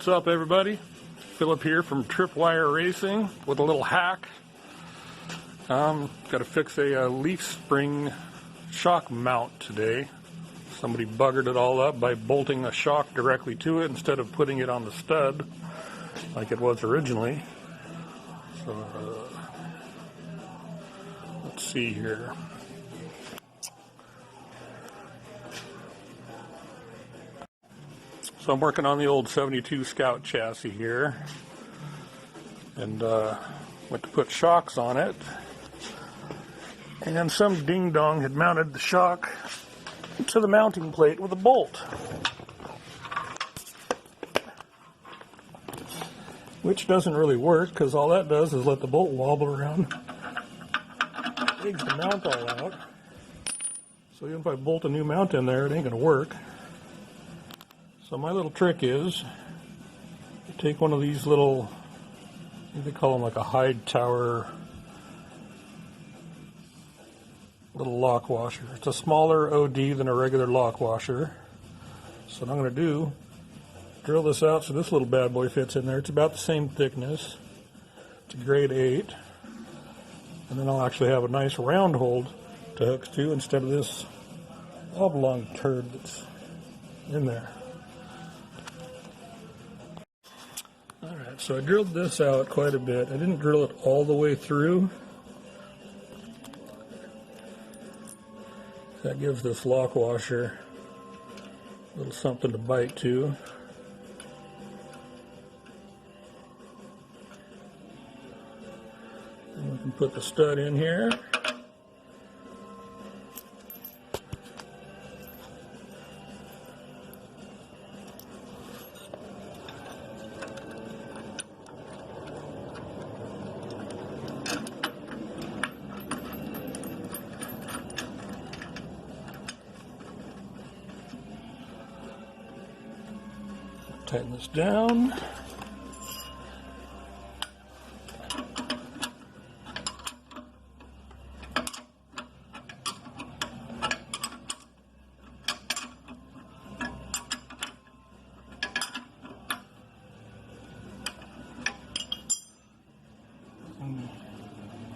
What's up, everybody? Philip here from Tripwire Racing with a little hack. Got to fix a leaf spring shock mount today. Somebody buggered it all up by bolting a shock directly to it instead of putting it on the stud like it was originally. So let's see here. So I'm working on the old 72 Scout chassis here, and went to put shocks on it, and some ding-dong had mounted the shock to the mounting plate with a bolt, which doesn't really work because all that does is let the bolt wobble around, takes the mount all out. So even if I bolt a new mount in there, it ain't going to work. So my little trick is to take one of these little, I think they call them like a hide tower little lock washer. It's a smaller OD than a regular lock washer. So what I'm going to do, drill this out so this little bad boy fits in there. It's about the same thickness. It's a grade 8. And then I'll actually have a nice round hole to hook to instead of this oblong turd that's in there. Alright, so I drilled this out quite a bit. I didn't drill it all the way through. That gives this lock washer a little something to bite to. And we can put the stud in here. Tighten this down. And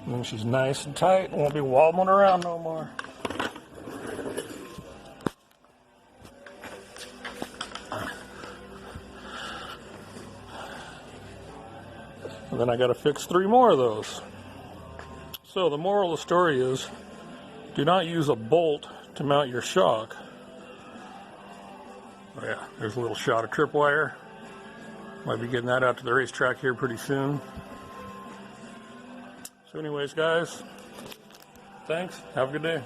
then she's nice and tight, won't be wobbling around no more. And then I got to fix 3 more of those. So the moral of the story is, do not use a bolt to mount your shock. Oh yeah, there's a little shot of tripwire. Might be getting that out to the racetrack here pretty soon. So anyways, guys, thanks. Have a good day.